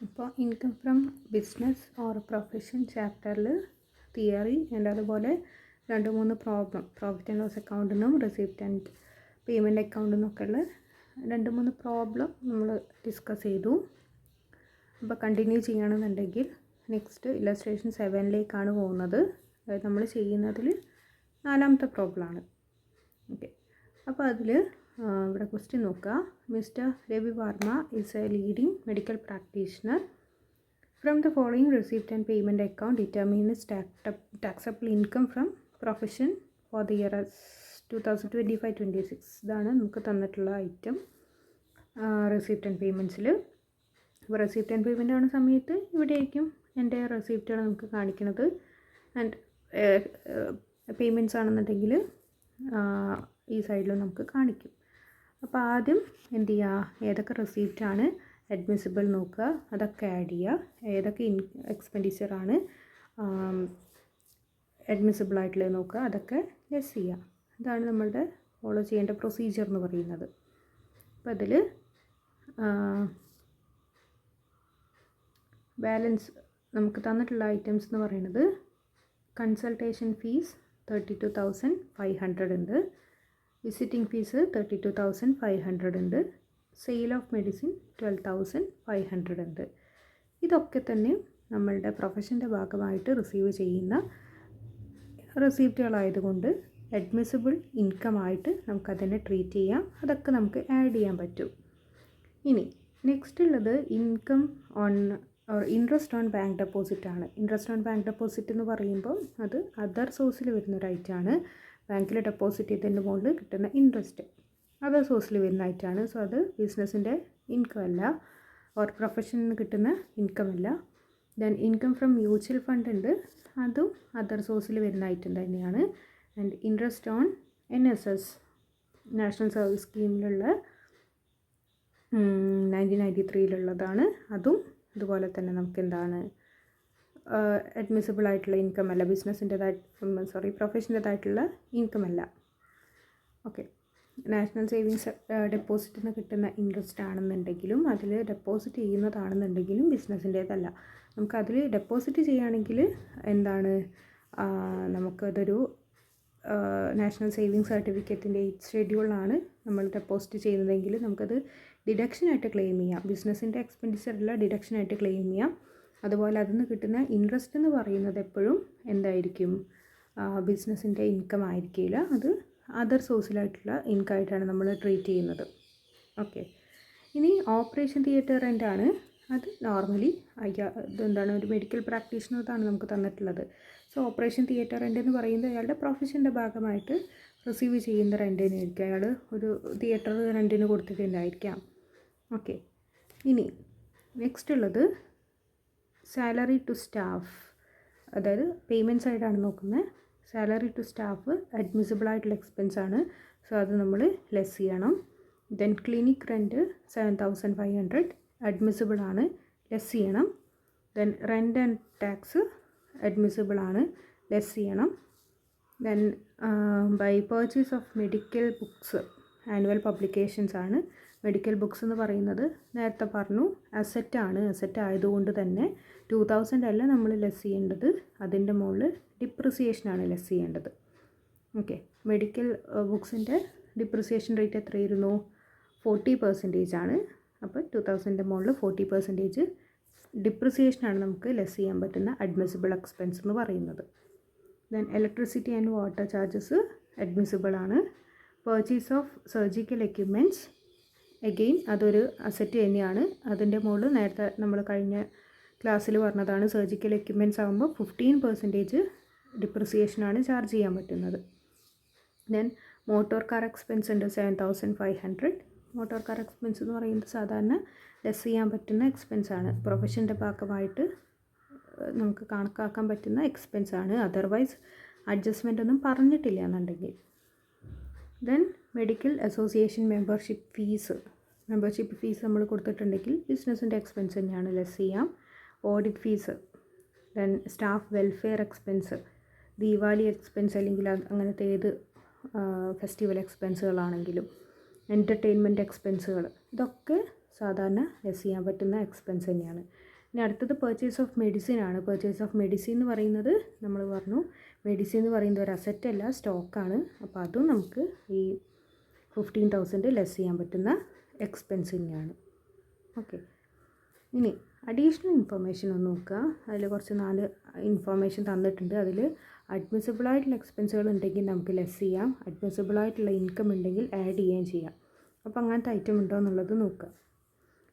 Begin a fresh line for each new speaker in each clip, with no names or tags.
ഇപ്പോൾ income from business or profession ചാപ്റ്ററിൽ theory and അതുപോലെ 2-3 പ്രോബ്ലം പ്രോഫിറ്റ് ആൻഡ് ലോസ് അക്കൗണ്ടിൽ നിന്നും റിസിപ്റ്റ് ആൻഡ് പേയ്മെൻറ്റ് അക്കൗണ്ടിൽ നിന്നൊക്കെയുള്ള 2-3 പ്രോബ്ലം നമ്മൾ ഡിസ്കസ് ചെയ്തു. അപ്പോൾ കണ്ടിന്യൂ ചെയ്യണമെന്നുണ്ടെങ്കിൽ നെക്സ്റ്റ് ഇല്ലസ്ട്രേഷൻ 7ലേക്കാണ് പോകുന്നത്. അതായത് നമ്മൾ ചെയ്യുന്നതിൽ 4ാമത്തെ പ്രോബ്ലമാണ്. ഓക്കെ, അപ്പോൾ അതിൽ ഇവിടെ ക്വസ്റ്റ്യൻ നോക്കുക. Mister Ravi Varma is A leading medical practitioner. From the following receipt and payment account determine taxable income from profession for the year 2025-26. ഇതാണ് നമുക്ക് തന്നിട്ടുള്ള ഐറ്റം റെസിപ്റ്റ് ആൻഡ് പേയ്മെൻറ്റ്സിൽ. അപ്പോൾ റെസിപ്റ്റ് ആൻഡ് പേയ്മെൻ്റ് ആവുന്ന സമയത്ത് ഇവിടെയായിരിക്കും എൻ്റെ റെസിപ്റ്റുകൾ നമുക്ക് കാണിക്കുന്നത്. ആൻഡ് പേയ്മെൻറ്റ്സ് ആണെന്നുണ്ടെങ്കിൽ ഈ സൈഡിൽ നമുക്ക് കാണിക്കും. അപ്പോൾ ആദ്യം എന്ത് ചെയ്യുക, ഏതൊക്കെ റെസിപ്റ്റാണ് അഡ്മിസിബിൾ നോക്കുക, അതൊക്കെ ആഡ് ചെയ്യുക. ഏതൊക്കെ എക്സ്പെൻഡിച്ചറാണ് അഡ്മിസിബിൾ ആയിട്ടുള്ളത് നോക്കുക, അതൊക്കെ ലെസ് ചെയ്യുക. ഇതാണ് നമ്മളുടെ ഫോളോ ചെയ്യേണ്ട പ്രൊസീജിയർ എന്ന് പറയുന്നത്. അപ്പോൾ അതിൽ ബാലൻസ് നമുക്ക് തന്നിട്ടുള്ള ഐറ്റംസ് എന്ന് പറയുന്നത് കൺസൾട്ടേഷൻ ഫീസ് 32,500 ഉണ്ട്, വിസിറ്റിംഗ് ഫീസ് 32,500 ഉണ്ട്, സെയിൽ ഓഫ് മെഡിസിൻ 12,500 ഉണ്ട്. ഇതൊക്കെ തന്നെ നമ്മളുടെ പ്രൊഫഷൻ്റെ ഭാഗമായിട്ട് റിസീവ് ചെയ്യുന്ന റെസിപ്റ്റുകളായതുകൊണ്ട് അഡ്മിസിബിൾ ഇൻകം ആയിട്ട് നമുക്കതിനെ ട്രീറ്റ് ചെയ്യാം. അതൊക്കെ നമുക്ക് ആഡ് ചെയ്യാൻ പറ്റും. ഇനി നെക്സ്റ്റ് ഉള്ളത് income on interest on bank deposit ആണ്. ഇൻട്രസ്റ്റ് ഓൺ ബാങ്ക് ഡെപ്പോസിറ്റ് എന്ന് പറയുമ്പോൾ അത് അതർ സോഴ്സിൽ വരുന്നൊരു ഐറ്റമാണ്. ബാങ്കിൽ ഡെപ്പോസിറ്റ് ചെയ്തതിൻ്റെ മുകളിൽ കിട്ടുന്ന ഇൻട്രസ്റ്റ് അതർ സോഴ്സിൽ വരുന്ന ഐറ്റമാണ്. സോ അത് ബിസിനസ്സിൻ്റെ ഇൻകം അല്ല, ഓർ പ്രൊഫഷനിൽ നിന്ന് കിട്ടുന്ന ഇൻകം അല്ല. Then income from mutual fund ഉണ്ട്, അതും അതർ സോഴ്സിൽ വരുന്ന ഐറ്റം തന്നെയാണ്. And interest on NSS national service സ്കീമിലുള്ള 1993-ലുള്ളതാണ്. അതും അതുപോലെ തന്നെ നമുക്ക് എന്താണ് അഡ്മിസിബിൾ ആയിട്ടുള്ള ഇൻകം അല്ല, പ്രൊഫഷൻ്റേതായിട്ടുള്ള ഇൻകം അല്ല. ഓക്കെ, നാഷണൽ സേവിങ്സ് ഡെപ്പോസിറ്റിൽ നിന്ന് കിട്ടുന്ന ഇൻട്രസ്റ്റ് ആണെന്നുണ്ടെങ്കിലും അതിൽ ഡെപ്പോസിറ്റ് ചെയ്യുന്നതാണെന്നുണ്ടെങ്കിലും ബിസിനസ്സിൻ്റേതല്ല. നമുക്കതിൽ ഡെപ്പോസിറ്റ് ചെയ്യുകയാണെങ്കിൽ എന്താണ് നമുക്കതൊരു നാഷണൽ സേവിങ്സ് സർട്ടിഫിക്കറ്റിൻ്റെ 8th ഷെഡ്യൂളിലാണ് നമ്മൾ ഡെപ്പോസിറ്റ് ചെയ്യുന്നതെങ്കിൽ നമുക്കത് ഡിഡക്ഷനായിട്ട് ക്ലെയിം ചെയ്യാം. ബിസിനസ്സിൻ്റെ എക്സ്പെൻഡിച്ചറല്ല, ഡിഡക്ഷനായിട്ട് ക്ലെയിം ചെയ്യാം. അതുപോലെ അതിൽ നിന്ന് കിട്ടുന്ന ഇൻട്രസ്റ്റ് എന്ന് പറയുന്നത് എപ്പോഴും എന്തായിരിക്കും, ബിസിനസ്സിൻ്റെ ഇൻകം ആയിരിക്കില്ല, അത് അതർ സോഴ്സിലായിട്ടുള്ള ഇൻകം ആയിട്ടാണ് നമ്മൾ ട്രീറ്റ് ചെയ്യുന്നത്. ഓക്കെ, ഇനി ഓപ്പറേഷൻ തിയേറ്റർ റെൻ്റാണ്. അത് നോർമലി ഇതെന്താണ് ഒരു മെഡിക്കൽ പ്രാക്ടീഷണറാണ് നമുക്ക് തന്നിട്ടുള്ളത്. സോ ഓപ്പറേഷൻ തിയേറ്റർ റെൻ്റ് എന്ന് പറയുന്നത് അയാളുടെ പ്രൊഫഷൻ്റെ ഭാഗമായിട്ട് റിസീവ് ചെയ്യുന്ന റെൻ്റ് തന്നെയായിരിക്കും. അയാൾ ഒരു തിയേറ്റർ റെൻറ്റിന് കൊടുത്തിട്ടുണ്ടായിരിക്കാം. ഓക്കെ, ഇനി നെക്സ്റ്റ് ഉള്ളത് സാലറി ടു സ്റ്റാഫ്, അതായത് പേയ്മെൻറ്റ് സൈഡാണ് നോക്കുന്നത്. സാലറി ടു സ്റ്റാഫ് അഡ്മിസിബിൾ ആയിട്ടുള്ള എക്സ്പെൻസ് ആണ്. സോ അത് നമ്മൾ ലെസ് ചെയ്യണം. ദെൻ ക്ലിനിക് റെൻറ്റ് 7,500 അഡ്മിസിബിൾ ആണ്, ലെസ് ചെയ്യണം. Then rent and tax admissible ആണ്, ലെസ് ചെയ്യണം. Then bye purchase of medical books annual publications ആണ്. മെഡിക്കൽ ബുക്സ് എന്ന് പറയുന്നത് നേരത്തെ പറഞ്ഞു അസറ്റാണ്. അസറ്റ് ആയതുകൊണ്ട് തന്നെ 2,000 അല്ല നമ്മൾ ലെസ് ചെയ്യേണ്ടത്, അതിൻ്റെ മുകളിൽ ഡിപ്രിസിയേഷനാണ് ലെസ് ചെയ്യേണ്ടത്. ഓക്കെ, മെഡിക്കൽ ബുക്സിൻ്റെ ഡിപ്രിസിയേഷൻ റേറ്റ് എത്രയായിരുന്നു? 40% ആണ്. അപ്പോൾ 2,000ൻ്റെ മുകളിൽ 40% ഡിപ്രിസിയേഷനാണ് നമുക്ക് ലെസ് ചെയ്യാൻ പറ്റുന്ന അഡ്മിസിബിൾ എക്സ്പെൻസ് എന്ന് പറയുന്നത്. Then electricity and water charges admissible ആണ്. Purchase of surgical equipments again അതൊരു അസറ്റ് തന്നെയാണ്. അതിൻ്റെ മുകളിൽ നേരത്തെ നമ്മൾ കഴിഞ്ഞ ക്ലാസ്സിൽ പറഞ്ഞതാണ്, സർജിക്കൽ എക്യുപ്മെൻറ്റ്സ് ആകുമ്പോൾ 15% ഡിപ്രിസിയേഷനാണ് ചാർജ് ചെയ്യാൻ പറ്റുന്നത്. ദെൻ മോട്ടോർ കാർ എക്സ്പെൻസ് ഉണ്ട് 7,500. മോട്ടോർ കാർ എക്സ്പെൻസ് എന്ന് പറയുന്നത് സാധാരണ ലെസ് ചെയ്യാൻ പറ്റുന്ന എക്സ്പെൻസാണ്, പ്രൊഫഷൻ്റെ ഭാഗമായിട്ട് നമുക്ക് കണക്കാക്കാൻ പറ്റുന്ന എക്സ്പെൻസാണ്. അതർവൈസ് അഡ്ജസ്റ്റ്മെൻ്റ് ഒന്നും പറഞ്ഞിട്ടില്ല എന്നുണ്ടെങ്കിൽ. Then medical association membership fees നമ്മൾ കൊടുത്തിട്ടുണ്ടെങ്കിൽ ബിസിനസ്സിൻ്റെ എക്സ്പെൻസ് തന്നെയാണ്, ലെസ് ചെയ്യാം. Audit fees, then staff welfare expense, Deepavali expense അല്ലെങ്കിൽ അങ്ങനത്തെ ഏത് ഫെസ്റ്റിവൽ എക്സ്പെൻസുകളാണെങ്കിലും, എൻ്റർടൈൻമെൻറ്റ് എക്സ്പെൻസുകൾ, ഇതൊക്കെ സാധാരണ ലെസ് ചെയ്യാൻ പറ്റുന്ന എക്സ്പെൻസ് തന്നെയാണ്. ഇനി അടുത്തത് പർച്ചേസ് ഓഫ് മെഡിസിൻ ആണ്. പർച്ചേസ് ഓഫ് മെഡിസിൻ എന്ന് പറയുന്നത് നമ്മൾ പറഞ്ഞു മെഡിസിൻ എന്ന് പറയുന്നത് ഒരു അസറ്റ് അല്ല, സ്റ്റോക്കാണ്. അപ്പോൾ അതും നമുക്ക് ഈ 15,000 ലെസ് ചെയ്യാൻ പറ്റുന്ന എക്സ്പെൻസ് തന്നെയാണ്. ഓക്കെ, ഇനി അഡീഷണൽ ഇൻഫർമേഷൻ ഒന്ന് നോക്കുക. അതിൽ കുറച്ച് 4 ഇൻഫർമേഷൻ തന്നിട്ടുണ്ട്. അതിൽ അഡ്മിസിബിളായിട്ടുള്ള എക്സ്പെൻസുകൾ ഉണ്ടെങ്കിൽ നമുക്ക് ലെസ് ചെയ്യാം, അഡ്മിസിബിളായിട്ടുള്ള ഇൻകം ഉണ്ടെങ്കിൽ ആഡ് ചെയ്യുകയും ചെയ്യാം. അപ്പോൾ അങ്ങനത്തെ ഐറ്റം ഉണ്ടോ എന്നുള്ളത് നോക്കുക.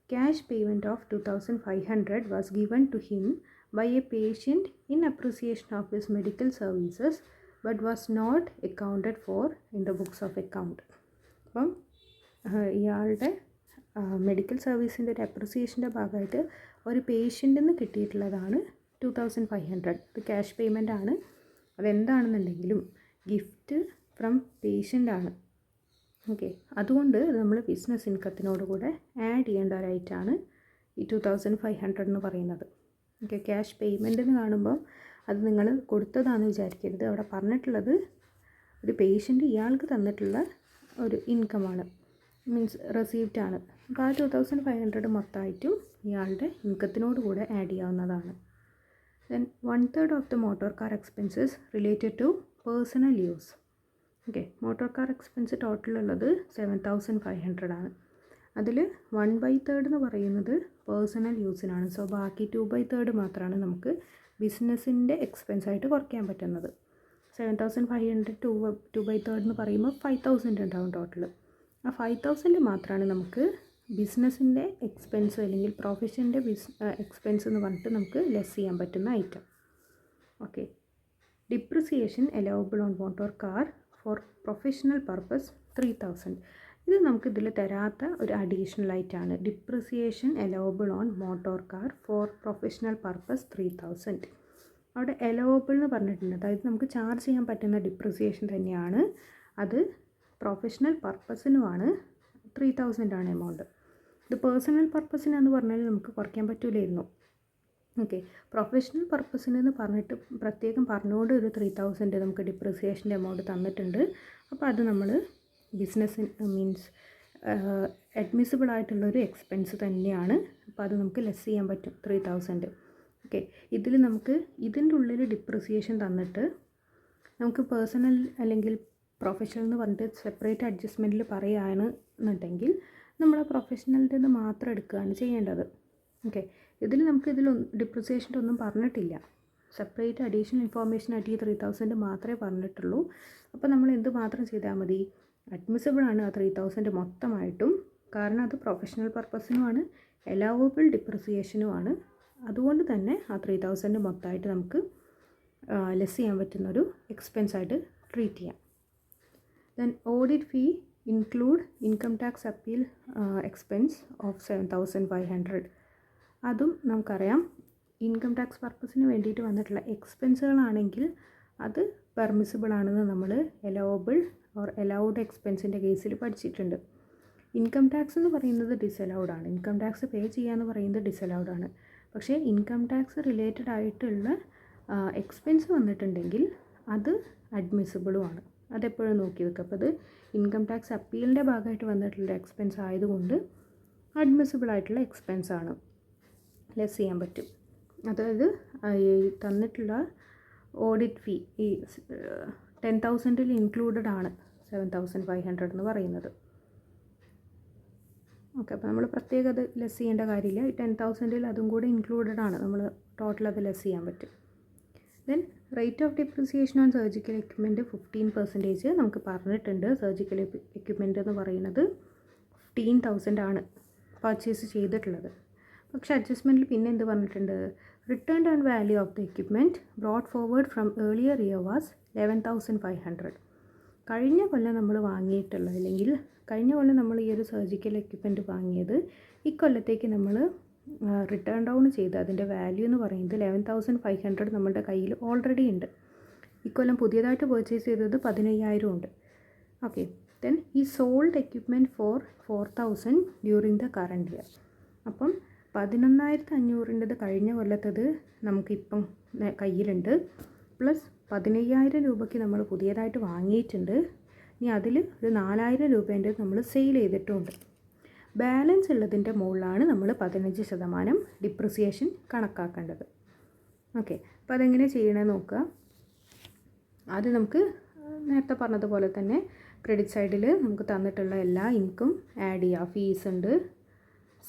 Cash payment of 2,500 was given to him by a patient in appreciation of his medical services but was not accounted for in the books of account. അപ്പം ഇയാളുടെ മെഡിക്കൽ സർവീസിൻ്റെ ഒരു അപ്രിസിയേഷൻ്റെ ഭാഗമായിട്ട് ഒരു പേഷ്യൻ്റിൽ നിന്ന് കിട്ടിയിട്ടുള്ളതാണ് 2,500. ഇത് ക്യാഷ് പേയ്മെൻ്റ് ആണ്. അതെന്താണെന്നുണ്ടെങ്കിലും ഗിഫ്റ്റ് ഫ്രം പേഷ്യൻ്റാണ്. ഓക്കെ, അതുകൊണ്ട് നമ്മൾ ബിസിനസ് ഇൻകത്തിനോട് കൂടെ ആഡ് ചെയ്യേണ്ട ഒരായിട്ടാണ് ഈ 2,500 എന്ന് പറയുന്നത്. ഓക്കെ, ക്യാഷ് പേയ്മെൻ്റ് എന്ന് കാണുമ്പോൾ അത് നിങ്ങൾ കൊടുത്തതാണെന്ന് വിചാരിക്കരുത്. അവിടെ പറഞ്ഞിട്ടുള്ളത് ഒരു പേഷ്യൻ്റ് ഇയാൾക്ക് തന്നിട്ടുള്ള ഒരു ഇൻകമാണ്, മീൻസ് റെസീപ്റ്റ് ആണ്. അപ്പോൾ ആ 2,500 മൊത്തമായിട്ടും ഇയാളുടെ ഇൻകത്തിനോട് കൂടെ ആഡ് ചെയ്യാവുന്നതാണ്. Then 1/3 of the motor car expenses related to personal use. Okay, motor car expense total ഉള്ളത് 7,500 ആണ്. അതിൽ 1/3 എന്ന് പറയുന്നത് പേഴ്സണൽ യൂസിനാണ്. സോ ബാക്കി 2/3 മാത്രമാണ് നമുക്ക് ബിസിനസ്സിൻ്റെ എക്സ്പെൻസായിട്ട് കുറയ്ക്കാൻ പറ്റുന്നത്. 7,500 2/3 എന്ന് പറയുമ്പോൾ 5,000 ഉണ്ടാവും ടോട്ടൽ. ആ 5,000 മാത്രമാണ് നമുക്ക് ബിസിനസ്സിൻ്റെ എക്സ്പെൻസ് അല്ലെങ്കിൽ പ്രൊഫഷൻ്റെ എക്സ്പെൻസ് എന്ന് പറഞ്ഞിട്ട് നമുക്ക് ലെസ് ചെയ്യാൻ പറ്റുന്ന item. Okay, depreciation allowable on motor car for professional purpose 3,000. ഇത് നമുക്ക് ഇതിൽ തരാത്ത ഒരു അഡീഷണൽ ആയിട്ടാണ്. Depreciation allowable on motor car for professional purpose 3,000. അവിടെ അലൗവബിൾ എന്ന് പറഞ്ഞിട്ടുണ്ട്, അതായത് നമുക്ക് ചാർജ് ചെയ്യാൻ പറ്റുന്ന ഡിപ്രിസിയേഷൻ തന്നെയാണ്. അത് പ്രൊഫഷണൽ പർപ്പസിനുമാണ് 3,000 ആണ് എമൗണ്ട്. ഇത് പേഴ്സണൽ പർപ്പസിനെന്ന് പറഞ്ഞാൽ നമുക്ക് കുറയ്ക്കാൻ പറ്റില്ലായിരുന്നു. ഓക്കെ, പ്രൊഫഷണൽ പർപ്പസിനെന്ന് പറഞ്ഞിട്ട് പ്രത്യേകം പറഞ്ഞുകൊണ്ട് ഒരു 3,000 നമുക്ക് ഡിപ്രിസിയേഷൻ്റെ എമൗണ്ട് തന്നിട്ടുണ്ട്. അപ്പോൾ അത് നമ്മൾ ബിസിനസ് മീൻസ് അഡ്മിസിബിൾ ആയിട്ടുള്ളൊരു എക്സ്പെൻസ് തന്നെയാണ്. അപ്പോൾ അത് നമുക്ക് ലെസ് ചെയ്യാൻ പറ്റും 3,000. ഓക്കെ, ഇതിൽ നമുക്ക് ഇതിൻ്റെ ഉള്ളിൽ ഡിപ്രിസിയേഷൻ തന്നിട്ട് നമുക്ക് പേഴ്സണൽ അല്ലെങ്കിൽ പ്രൊഫഷണൽ എന്ന് പറഞ്ഞിട്ട് സെപ്പറേറ്റ് അഡ്ജസ്റ്റ്മെൻറ്റിൽ പറയുകയാണെന്നുണ്ടെങ്കിൽ നമ്മൾ പ്രൊഫഷണലിൻ്റെ നിന്ന് മാത്രം എടുക്കുകയാണ് ചെയ്യേണ്ടത്. ഓക്കെ, ഇതിൽ നമുക്ക് ഡിപ്രിസിയേഷൻ്റെ ഒന്നും പറഞ്ഞിട്ടില്ല. സെപ്പറേറ്റ് അഡീഷണൽ ഇൻഫോർമേഷൻ ആയിട്ട് ഈ 3,000 മാത്രമേ പറഞ്ഞിട്ടുള്ളൂ. അപ്പോൾ നമ്മൾ എന്ത് മാത്രം ചെയ്താൽ മതി, അഡ്മിസിബിൾ ആണ് ആ 3,000 മൊത്തമായിട്ടും, കാരണം അത് പ്രൊഫഷണൽ പർപ്പസിനുമാണ്, അലൗവബിൾ ഡിപ്രിസിയേഷനുമാണ്. അതുകൊണ്ട് തന്നെ ആ 3,000 മൊത്തമായിട്ട് നമുക്ക് ലെസ് ചെയ്യാൻ പറ്റുന്നൊരു എക്സ്പെൻസായിട്ട് ട്രീറ്റ് ചെയ്യാം. Then audit fee include income tax appeal expense of 7,500. അതും നമുക്കറിയാം ഇൻകം ടാക്സ് പർപ്പസിന് വേണ്ടിയിട്ട് വന്നിട്ടുള്ള എക്സ്പെൻസുകളാണെങ്കിൽ അത് പെർമിസിബിൾ ആണെന്ന് നമ്മൾ അലൗവബിൾ ഓർ അലൗഡ് എക്സ്പെൻസിൻ്റെ കേസിൽ പഠിച്ചിട്ടുണ്ട്. ഇൻകം ടാക്സ് എന്ന് പറയുന്നത് ഡിസലൗഡ് ആണ്. ഇൻകം ടാക്സ് പേ ചെയ്യാന്ന് പറയുന്നത് ഡിസലൗഡ് ആണ്. പക്ഷേ ഇൻകം ടാക്സ് റിലേറ്റഡ് ആയിട്ടുള്ള എക്സ്പെൻസ് വന്നിട്ടുണ്ടെങ്കിൽ അത് അഡ്മിസിബിളും ആണ്. അതെപ്പോഴും നോക്കി വെക്കുക. അപ്പോൾ അത് ഇൻകം ടാക്സ് അപ്പീലിൻ്റെ ഭാഗമായിട്ട് വന്നിട്ടുള്ള എക്സ്പെൻസ് ആയതുകൊണ്ട് അഡ്മിസിബിൾ ആയിട്ടുള്ള എക്സ്പെൻസാണ്, ലെസ് ചെയ്യാൻ പറ്റും. അതായത് ഈ തന്നിട്ടുള്ള ഓഡിറ്റ് ഫീ ഈ 10,000 ഇൻക്ലൂഡഡ് ആണ് 7,500 എന്ന് പറയുന്നത്. ഓക്കെ, അപ്പോൾ നമ്മൾ പ്രത്യേകം അത് ലെസ് ചെയ്യേണ്ട കാര്യമില്ല. ഈ 10,000 അതും കൂടെ ഇൻക്ലൂഡഡ് ആണ്, നമ്മൾ ടോട്ടൽ അത് ലെസ് ചെയ്യാൻ പറ്റും. Then rate of depreciation on surgical equipment 15% നമുക്ക് പറഞ്ഞിട്ടുണ്ട്. സർജിക്കൽ എക്യുപ്മെൻറ്റ് എന്ന് പറയുന്നത് 15,000 ആണ് പർച്ചേസ് ചെയ്തിട്ടുള്ളത്. പക്ഷേ അഡ്ജസ്റ്റ്മെൻറ്റിൽ പിന്നെ എന്ത് പറഞ്ഞിട്ടുണ്ട്, return on value of the equipment brought forward from earlier year was 11,500. കഴിഞ്ഞ കൊല്ലം നമ്മൾ വാങ്ങിയിട്ടുള്ള അല്ലെങ്കിൽ കഴിഞ്ഞ കൊല്ലം നമ്മൾ ഈ ഒരു സർജിക്കൽ എക്യുപ്മെൻറ്റ് വാങ്ങിയത് ഇക്കൊല്ലത്തേക്ക് നമ്മൾ റിട്ടേൺ ഡൗൺ ചെയ്ത് അതിൻ്റെ വാല്യൂ എന്ന് പറയുന്നത് 11,500 നമ്മുടെ കയ്യിൽ ഓൾറെഡി ഉണ്ട്. ഇക്കൊല്ലം പുതിയതായിട്ട് പർച്ചേസ് ചെയ്തത് 15,000 ഉണ്ട്. ഓക്കെ, ദെൻ ഈ sold equipment for 4,000 during the current year. അപ്പം 11,500 കഴിഞ്ഞ കൊല്ലത്തത് നമുക്കിപ്പം കയ്യിലുണ്ട്, പ്ലസ് 15,000 രൂപയ്ക്ക് നമ്മൾ പുതിയതായിട്ട് വാങ്ങിയിട്ടുണ്ട്. ഇനി അതിൽ ഒരു 4,000 രൂപേൻ്റെ നമ്മൾ സെയിൽ ചെയ്തിട്ടുമുണ്ട്. ബാലൻസ് ഉള്ളതിൻ്റെ മുകളിലാണ് നമ്മൾ 15% ഡിപ്രിസിയേഷൻ കണക്കാക്കേണ്ടത്. ഓക്കെ, അപ്പോൾ അതെങ്ങനെ ചെയ്യണമെന്ന് നോക്കുക. അത് നമുക്ക് നേരത്തെ പറഞ്ഞതുപോലെ തന്നെ ക്രെഡിറ്റ് സൈഡിൽ നമുക്ക് തന്നിട്ടുള്ള എല്ലാ ഇൻകം ആഡ് ചെയ്യുക. ഫീസ് ഉണ്ട്,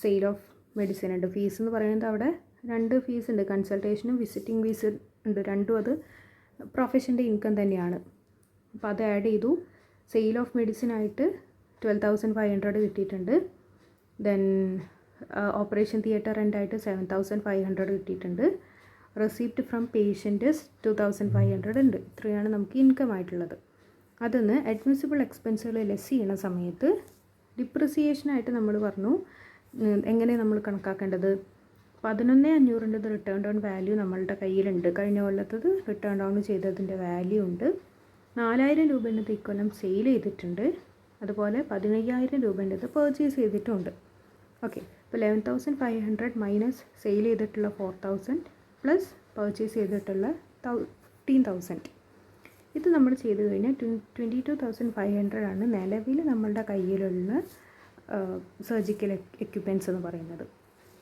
സെയിൽ ഓഫ് മെഡിസിൻ ഉണ്ട്. ഫീസ് എന്ന് പറയുന്നത് അവിടെ 2 ഫീസ് ഉണ്ട്, കൺസൾട്ടേഷനും വിസിറ്റിംഗ് ഫീസ് ഉണ്ട്. രണ്ടും അത് പ്രൊഫഷൻ്റെ ഇൻകം തന്നെയാണ്. അപ്പോൾ അത് ആഡ് ചെയ്തു. സെയിൽ ഓഫ് മെഡിസിൻ ആയിട്ട് 12,500 കിട്ടിയിട്ടുണ്ട്. ദെൻ ഓപ്പറേഷൻ തിയേറ്റർ റെൻ്റായിട്ട് 7,500 കിട്ടിയിട്ടുണ്ട്. റെസിപ്റ്റ് ഫ്രം പേഷ്യൻറ്റസ് 2,500 ഉണ്ട്. ഇത്രയാണ് നമുക്ക് ഇൻകം ആയിട്ടുള്ളത്. അതിന്ന് അഡ്മിസിബിൾ എക്സ്പെൻസുകൾ ലെസ് ചെയ്യണ സമയത്ത് ഡിപ്രിസിയേഷനായിട്ട് നമ്മൾ പറഞ്ഞു എങ്ങനെ നമ്മൾ കണക്കാക്കേണ്ടത്. 11,500 റിട്ടേൺ ഡൗൺ വാല്യൂ നമ്മളുടെ കയ്യിലുണ്ട്. കഴിഞ്ഞ കൊല്ലത്തത് റിട്ടേൺ ഡൗൺ ചെയ്തതിൻ്റെ വാല്യൂ ഉണ്ട്. 4,000 രൂപേൻ്റെ ഇക്കൊല്ലം സെയിൽ ചെയ്തിട്ടുണ്ട്. അതുപോലെ 15,000 രൂപേൻ്റെ പർച്ചേസ് ചെയ്തിട്ടുണ്ട്. ഓക്കെ, ഇപ്പോൾ 11,500 മൈനസ് സെയിൽ ചെയ്തിട്ടുള്ള 4,000 പ്ലസ് പർച്ചേസ് ചെയ്തിട്ടുള്ള 15,000. ഇത് നമ്മൾ ചെയ്ത് കഴിഞ്ഞാൽ 22,500 ആണ് നിലവിൽ നമ്മളുടെ കയ്യിലുള്ള സർജിക്കൽ എക്യുപ്മെൻറ്റ്സ് എന്ന് പറയുന്നത്.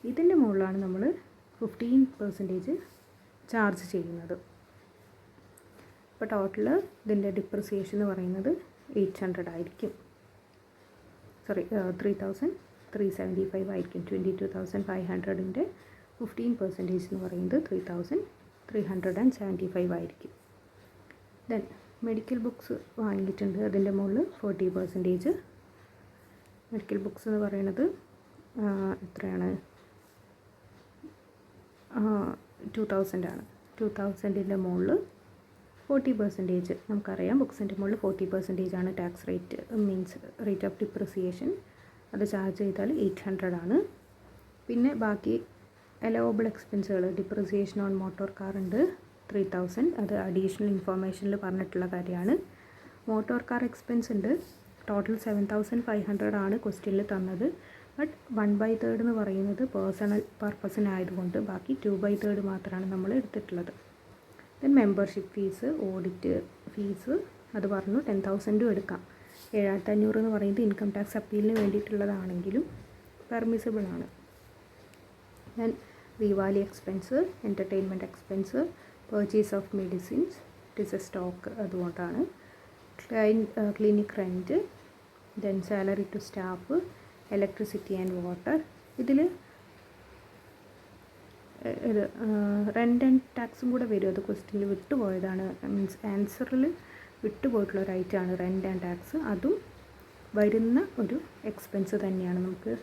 ഇതിൻ്റെ മുകളിലാണ് നമ്മൾ 15% ചാർജ് ചെയ്യുന്നത്. അപ്പോൾ ടോട്ടൽ ഇതിൻ്റെ ഡിപ്രിസിയേഷൻ എന്ന് പറയുന്നത് 800 ആയിരിക്കും. 3,375 ആയിരിക്കും. 22,500ൻ്റെ 15% എന്ന് പറയുന്നത് 3,375 ആയിരിക്കും. ദെൻ മെഡിക്കൽ ബുക്സ് വാങ്ങിയിട്ടുണ്ട്. അതിൻ്റെ മുകളിൽ 40%. മെഡിക്കൽ ബുക്സ് എന്ന് പറയുന്നത് എത്രയാണ്? 2,000 ആണ്. 2,000ൻ്റെ മുകളിൽ 40%. നമുക്കറിയാം ബുക്സിൻ്റെ മുകളിൽ 40% ആണ് tax rate, means rate of depreciation. അത് ചാർജ് ചെയ്താൽ 800 ആണ്. പിന്നെ ബാക്കി അലവബിൾ എക്സ്പെൻസുകൾ, ഡിപ്രിസിയേഷൻ ഓൺ മോട്ടോർ കാർ ഉണ്ട് 3,000. അത് അഡീഷണൽ ഇൻഫോർമേഷനിൽ പറഞ്ഞിട്ടുള്ള കാര്യമാണ്. മോട്ടോർ കാർ എക്സ്പെൻസ് ഉണ്ട്. ടോട്ടൽ 7,500 ആണ് ക്വസ്റ്റ്യനിൽ തന്നത്. ബട്ട് 1/3 എന്ന് പറയുന്നത് പേഴ്സണൽ പർപ്പസിനായതുകൊണ്ട് ബാക്കി 2/3 മാത്രമാണ് നമ്മൾ എടുത്തിട്ടുള്ളത്. Then membership fees, audit fees അത് പറഞ്ഞു 10,000 എടുക്കാം. 7,500 എന്ന് പറയുന്നത് ഇൻകം ടാക്സ് അപ്പീലിന് വേണ്ടിയിട്ടുള്ളതാണെങ്കിലും പെർമിസിബിൾ ആണ്. ദെൻ റീവാലി expense, entertainment expense, purchase of medicines, it is a stock, അതുകൊണ്ടാണ്. Clinic rent, then salary to staff, electricity and water. ഇതിൽ റെൻ്റ് ആൻഡ് ടാക്സും കൂടെ വരും. അത് ക്വസ്റ്റ്യനിൽ വിട്ടുപോയതാണ്, മീൻസ് ആൻസറിൽ വിട്ടുപോയിട്ടുള്ള ഒരു ഐറ്റമാണ് റെൻ്റ് ആൻഡ് ടാക്സ്. അതും വരുന്ന ഒരു എക്സ്പെൻസ് തന്നെയാണ്, നമുക്ക്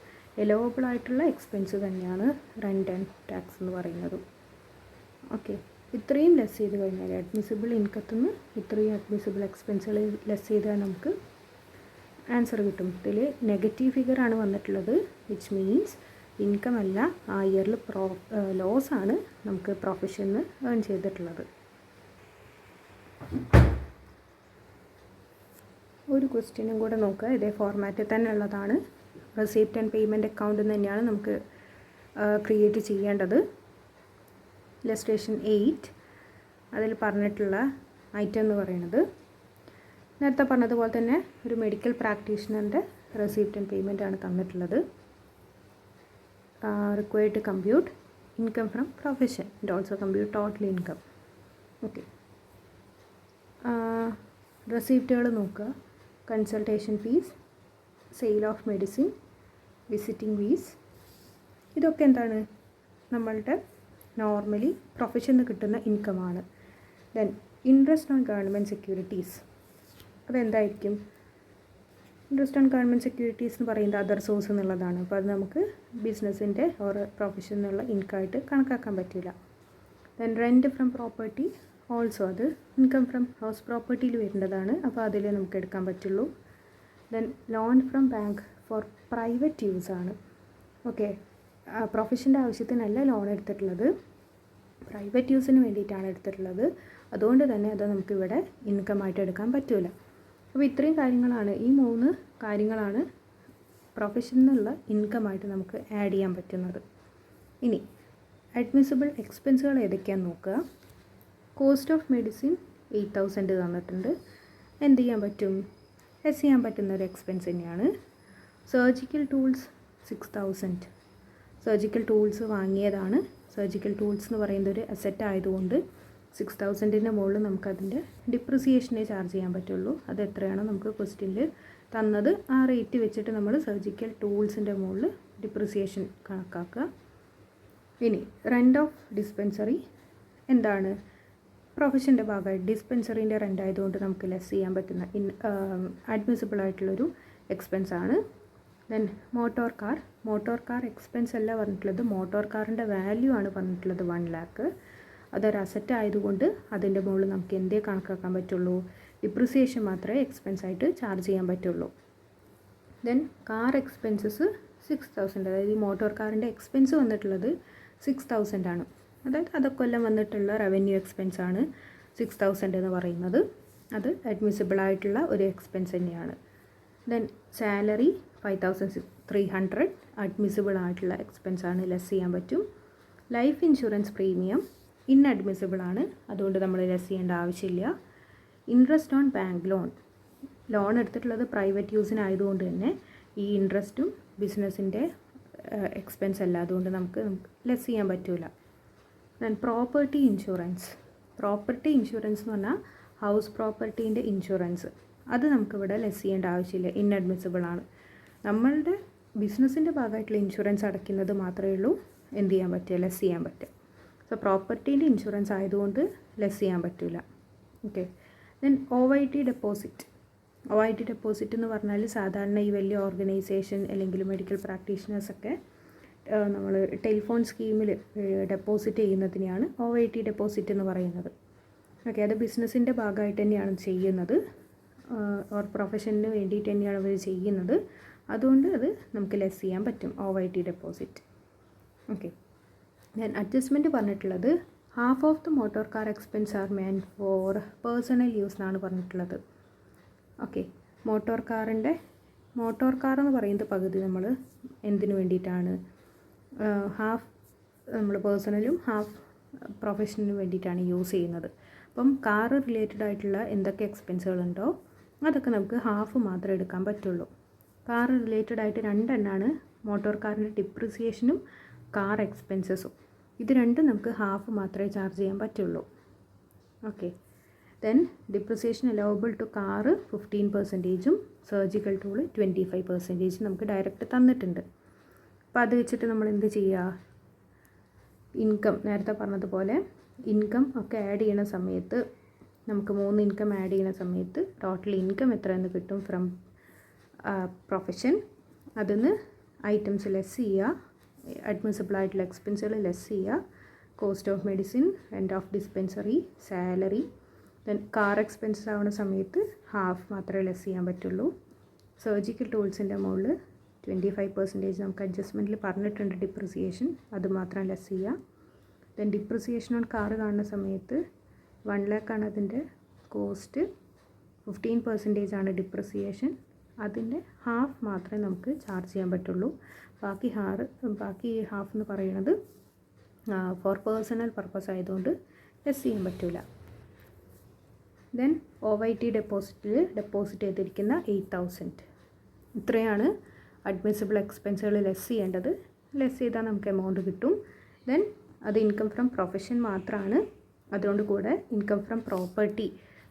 എലവബിൾ ആയിട്ടുള്ള എക്സ്പെൻസ് തന്നെയാണ് റെൻ്റ് ആൻഡ് ടാക്സ് എന്ന് പറയുന്നത്. ഓക്കെ, ഇത്രയും ലെസ് ചെയ്ത് കഴിഞ്ഞാൽ അഡ്മിസിബിൾ ഇൻകത്തിൽ നിന്ന് ഇത്രയും അഡ്മിസിബിൾ എക്സ്പെൻസുകൾ ലെസ് ചെയ്താൽ നമുക്ക് ആൻസർ കിട്ടും. ഇതിൽ നെഗറ്റീവ് ഫിഗറാണ് വന്നിട്ടുള്ളത്, വിച്ച് മീൻസ് ഇൻകം അല്ല, ആ ഇയറിൽ ലോസ് ആണ് നമുക്ക് പ്രൊഫഷന് ഏൺ ചെയ്തിട്ടുള്ളത്. ഒരു ക്വസ്റ്റ്യനും കൂടെ നോക്കുക. ഇതേ ഫോർമാറ്റിൽ തന്നെ ഉള്ളതാണ്. റെസിപ്റ്റ് ആൻഡ് പേയ്മെൻറ്റ് അക്കൗണ്ട് തന്നെയാണ് നമുക്ക് ക്രിയേറ്റ് ചെയ്യേണ്ടത്. ഇലസ്ട്രേഷൻ 8 അതിൽ പറഞ്ഞിട്ടുള്ള ഐറ്റം എന്ന് പറയുന്നത് നേരത്തെ പറഞ്ഞതുപോലെ തന്നെ ഒരു മെഡിക്കൽ പ്രാക്ടീഷണറിൻ്റെ റെസിപ്റ്റ് ആൻഡ് പേയ്മെൻ്റ് ആണ് തന്നിട്ടുള്ളത്. Required to compute income from profession and also compute total income. Okay, റെസിപ്റ്റുകൾ നോക്കുക. Consultation fees, sale of medicine, visiting fees, ഇതൊക്കെ എന്താണ് നമ്മളുടെ നോർമലി പ്രൊഫഷന് കിട്ടുന്ന ഇൻകമാണ്. Then interest on government securities, അതെന്തായിരിക്കും? ഇൻട്രസ്റ്റ് ഓൺ ഗവൺമെൻറ് സെക്യൂരിറ്റീസ് എന്ന് പറയുന്നത് അതർ സോഴ്സ് എന്നുള്ളതാണ്. അപ്പോൾ അത് നമുക്ക് ബിസിനസ്സിൻ്റെ ഓർ പ്രൊഫഷൻ എന്നുള്ള ഇൻകമായിട്ട് കണക്കാക്കാൻ പറ്റില്ല. Then rent from property, also അത് ഇൻകം ഫ്രം ഹൗസ് പ്രോപ്പർട്ടിയിൽ വരേണ്ടതാണ്, അപ്പോൾ അതിൽ നമുക്ക് എടുക്കാൻ പറ്റുള്ളൂ. Then loan from bank for private use ആണ്. ഓക്കെ, പ്രൊഫഷൻ്റെ ആവശ്യത്തിനല്ല ലോൺ എടുത്തിട്ടുള്ളത്, പ്രൈവറ്റ് യൂസിന് വേണ്ടിയിട്ടാണ് എടുത്തിട്ടുള്ളത്. അതുകൊണ്ട് തന്നെ അത് നമുക്കിവിടെ ഇൻകമായിട്ട് എടുക്കാൻ പറ്റില്ല. അപ്പോൾ ഇത്രയും കാര്യങ്ങളാണ്, ഈ 3 കാര്യങ്ങളാണ് പ്രൊഫഷനിൽ നിന്നുള്ള ഇൻകമായിട്ട് നമുക്ക് ആഡ് ചെയ്യാൻ പറ്റുന്നത്. ഇനി അഡ്മിസിബിൾ എക്സ്പെൻസുകൾ ഏതൊക്കെയാണെന്ന് നോക്കുക. കോസ്റ്റ് ഓഫ് മെഡിസിൻ 8,000 തന്നിട്ടുണ്ട്. എന്ത് ചെയ്യാൻ പറ്റും? ലെസ് ചെയ്യാൻ പറ്റുന്ന ഒരു എക്സ്പെൻസ് തന്നെയാണ്. Surgical tools 6000. സർജിക്കൽ ടൂൾസ് വാങ്ങിയതാണ്. സർജിക്കൽ ടൂൾസ് എന്ന് പറയുന്നത് ഒരു അസറ്റ് ആയതുകൊണ്ട് 6000-ൻ്റെ മുകളിൽ നമുക്കതിൻ്റെ ഡിപ്രിസിയേഷനെ ചാർജ് ചെയ്യാൻ പറ്റുള്ളൂ. അത് എത്രയാണോ നമുക്ക് ക്വസ്റ്റ്യനിൽ തന്നത് ആ റേറ്റ് വെച്ചിട്ട് നമ്മൾ സർജിക്കൽ ടൂൾസിൻ്റെ മുകളിൽ ഡിപ്രിസിയേഷൻ കണക്കാക്കുക. ഇനി റെൻ്റ് ഓഫ് ഡിസ്പെൻസറി എന്താണ്? പ്രൊഫഷൻ്റെ ഭാഗമായിട്ട് ഡിസ്പെൻസറിൻ്റെ റെൻ്റ് ആയതുകൊണ്ട് നമുക്ക് ലെസ് ചെയ്യാൻ പറ്റുന്ന അഡ്മിസിബിൾ ആയിട്ടുള്ളൊരു എക്സ്പെൻസ് ആണ്. ദെൻ മോട്ടോർ കാർ എക്സ്പെൻസ് അല്ല പറഞ്ഞിട്ടുള്ളത്, മോട്ടോർ കാറിൻ്റെ വാല്യൂ ആണ് പറഞ്ഞിട്ടുള്ളത് 1 lakh. അതൊരു അസറ്റ് ആയതുകൊണ്ട് അതിൻ്റെ മുകളിൽ നമുക്ക് എന്തേ കണക്കാക്കാൻ പറ്റുള്ളൂ? ഡിപ്രിസിയേഷൻ മാത്രമേ എക്സ്പെൻസ് ആയിട്ട് ചാർജ് ചെയ്യാൻ പറ്റുള്ളൂ. ദെൻ കാർ എക്സ്പെൻസസ് 6000, അതായത് ഈ മോട്ടോർ കാറിൻ്റെ എക്സ്പെൻസ് വന്നിട്ടുള്ളത് 6000 ആണ്. അതായത് അതൊക്കെ കൊല്ലം വന്നിട്ടുള്ള റവന്യൂ എക്സ്പെൻസ് ആണ് 6000 എന്ന് പറയുന്നത്. അത് അഡ്മിസിബിൾ ആയിട്ടുള്ള ഒരു എക്സ്പെൻസ് തന്നെയാണ്. ദെൻ സാലറി 5300 അഡ്മിസിബിൾ ആയിട്ടുള്ള എക്സ്പെൻസ് ആണ്, ലെസ് ചെയ്യാൻ പറ്റും. ലൈഫ് ഇൻഷുറൻസ് പ്രീമിയം ഇൻഅഡ്മിസിബിൾ ആണ്, അതുകൊണ്ട് നമ്മൾ ലെസ് ചെയ്യേണ്ട ആവശ്യമില്ല. ഇൻട്രസ്റ്റ് ഓൺ ബാങ്ക് ലോൺ എടുത്തിട്ടുള്ളത് പ്രൈവറ്റ് യൂസിനായതുകൊണ്ട് തന്നെ ഈ ഇൻട്രസ്റ്റും ബിസിനസ്സിൻ്റെ എക്സ്പെൻസ് അല്ല, അതുകൊണ്ട് നമുക്ക് ലെസ് ചെയ്യാൻ പറ്റില്ല. ദെൻ പ്രോപ്പർട്ടി ഇൻഷുറൻസ് എന്ന് പറഞ്ഞാൽ ഹൗസ് പ്രോപ്പർട്ടീൻ്റെ ഇൻഷുറൻസ്, അത് നമുക്കിവിടെ ലെസ് ചെയ്യേണ്ട ആവശ്യമില്ല, ഇൻഅഡ്മിസിബിൾ ആണ്. നമ്മളുടെ ബിസിനസ്സിൻ്റെ ഭാഗമായിട്ടുള്ള ഇൻഷുറൻസ് അടയ്ക്കുന്നത് മാത്രമേ ഉള്ളൂ എന്ത് ചെയ്യാൻ പറ്റുക, ലെസ് ചെയ്യാൻ പറ്റുക. സോ പ്രോപ്പർട്ടീൻ്റെ ഇൻഷുറൻസ് ആയതുകൊണ്ട് ലെസ് ചെയ്യാൻ പറ്റില്ല. ഓക്കെ. ദെൻ OIT ഡെപ്പോസിറ്റ് എന്ന് പറഞ്ഞാൽ സാധാരണ ഈ വലിയ ഓർഗനൈസേഷൻ അല്ലെങ്കിൽ മെഡിക്കൽ പ്രാക്ടീഷണേഴ്സൊക്കെ നമ്മൾ ടെലിഫോൺ സ്കീമിൽ ഡെപ്പോസിറ്റ് ചെയ്യുന്നതിനെയാണ് OIT ഡെപ്പോസിറ്റ് എന്ന് പറയുന്നത്. ഓക്കെ, അത് ബിസിനസ്സിൻ്റെ ഭാഗമായിട്ട് തന്നെയാണ് ചെയ്യുന്നത്, ഓർ പ്രൊഫഷന് വേണ്ടിയിട്ട് തന്നെയാണ് അവർ ചെയ്യുന്നത്, അതുകൊണ്ട് അത് നമുക്ക് ലെസ് ചെയ്യാൻ പറ്റും OIT ഡെപ്പോസിറ്റ്. ഓക്കെ. ഞാൻ അഡ്ജസ്റ്റ്മെൻറ്റ് പറഞ്ഞിട്ടുള്ളത് half of the motor car expense are meant for personal use എന്നാണ് പറഞ്ഞിട്ടുള്ളത്. ഓക്കെ, മോട്ടോർ കാർ എന്ന് പറയുന്നത് പകുതി നമ്മൾ എന്തിനു വേണ്ടിയിട്ടാണ്, ഹാഫ് നമ്മൾ പേഴ്സണലും ഹാഫ് പ്രൊഫഷനലിനും വേണ്ടിയിട്ടാണ് യൂസ് ചെയ്യുന്നത്. അപ്പം കാർ റിലേറ്റഡ് ആയിട്ടുള്ള എന്തൊക്കെ എക്സ്പെൻസുകളുണ്ടോ അതൊക്കെ നമുക്ക് ഹാഫ് മാത്രമേ എടുക്കാൻ പറ്റുള്ളൂ. കാർ റിലേറ്റഡ് ആയിട്ട് 2 എണ്ണമാണ്, മോട്ടോർ കാറിൻ്റെ ഡിപ്രിസിയേഷനും കാർ എക്സ്പെൻസസും. ഇത് രണ്ടും നമുക്ക് ഹാഫ് മാത്രമേ ചാർജ് ചെയ്യാൻ പറ്റുള്ളൂ. Okay. Then depreciation allowable to car 15%, surgical tool 25% നമുക്ക് ഡയറക്റ്റ് തന്നിട്ടുണ്ട്. അപ്പോൾ അത് വെച്ചിട്ട് നമ്മൾ എന്ത് ചെയ്യുക, ഇൻകം നേരത്തെ പറഞ്ഞതുപോലെ ഇൻകം ഒക്കെ ആഡ് ചെയ്യണ സമയത്ത് നമുക്ക് 3 ഇൻകം ആഡ് ചെയ്യുന്ന സമയത്ത് ടോട്ടൽ ഇൻകം എത്രയെന്ന് കിട്ടും ഫ്രം പ്രൊഫഷൻ. അതിന്ന് ഐറ്റംസ് ലെസ് ചെയ്യുക, അഡ്മിസിബിൾ ആയിട്ടുള്ള എക്സ്പെൻസുകൾ ലെസ് ചെയ്യുക, cost of medicine, rent of dispensary, salary. Then car expenses ആവുന്ന സമയത്ത് ഹാഫ് മാത്രമേ ലെസ് ചെയ്യാൻ പറ്റുള്ളൂ. സർജിക്കൽ ടൂൾസിൻ്റെ മുകളിൽ 25% നമുക്ക് അഡ്ജസ്റ്റ്മെൻറ്റിൽ പറഞ്ഞിട്ടുണ്ട് ഡിപ്രിസിയേഷൻ, അത് മാത്രം ലെസ് ചെയ്യുക. ദെൻ ഡിപ്രിസിയേഷൻ ഓൺ കാർ കാണുന്ന സമയത്ത് 1 lakh ആണ് അതിൻ്റെ കോസ്റ്റ്, 15% ആണ് ഡിപ്രിസിയേഷൻ, അതിൻ്റെ ഹാഫ് മാത്രമേ നമുക്ക് ചാർജ് ചെയ്യാൻ പറ്റുള്ളൂ. ബാക്കി ഹാഫ് എന്ന് പറയുന്നത് ഫോർ പേഴ്സണൽ പർപ്പസ് ആയതുകൊണ്ട് ലെസ് ചെയ്യാൻ പറ്റില്ല. ദെൻ OIT ഡെപ്പോസിറ്റ് ചെയ്തിരിക്കുന്ന 8000, ഇത്രയാണ് അഡ്മിസിബിൾ എക്സ്പെൻസുകൾ ലെസ് ചെയ്യേണ്ടത്. ലെസ് ചെയ്താൽ നമുക്ക് എമൗണ്ട് കിട്ടും. ദെൻ അത് ഇൻകം ഫ്രം പ്രൊഫഷൻ മാത്രമാണ്, അതുകൊണ്ട് കൂടെ ഇൻകം ഫ്രം പ്രോപ്പർട്ടി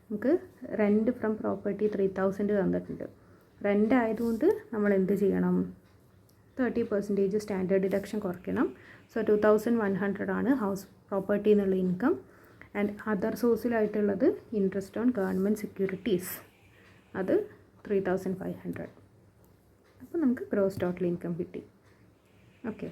നമുക്ക് റെൻറ്റ് ഫ്രം പ്രോപ്പർട്ടി 3000 തന്നിട്ടുണ്ട്. റെൻ്റ് ആയതുകൊണ്ട് നമ്മൾ എന്ത് ചെയ്യണം, 30% സ്റ്റാൻഡേർഡ് ഡിഡക്ഷൻ കുറയ്ക്കണം. സോ 2100 ആണ് ഹൗസ് പ്രോപ്പർട്ടി എന്നുള്ള ഇൻകം. ആൻഡ് അതർ സോഴ്സിലായിട്ടുള്ളത് ഇൻട്രസ്റ്റ് ഓൺ ഗവൺമെൻറ് സെക്യൂരിറ്റീസ്, അത് 3500. അപ്പോൾ നമുക്ക് ഗ്രോസ് ടോട്ടൽ ഇൻകം കിട്ടി. ഓക്കെ.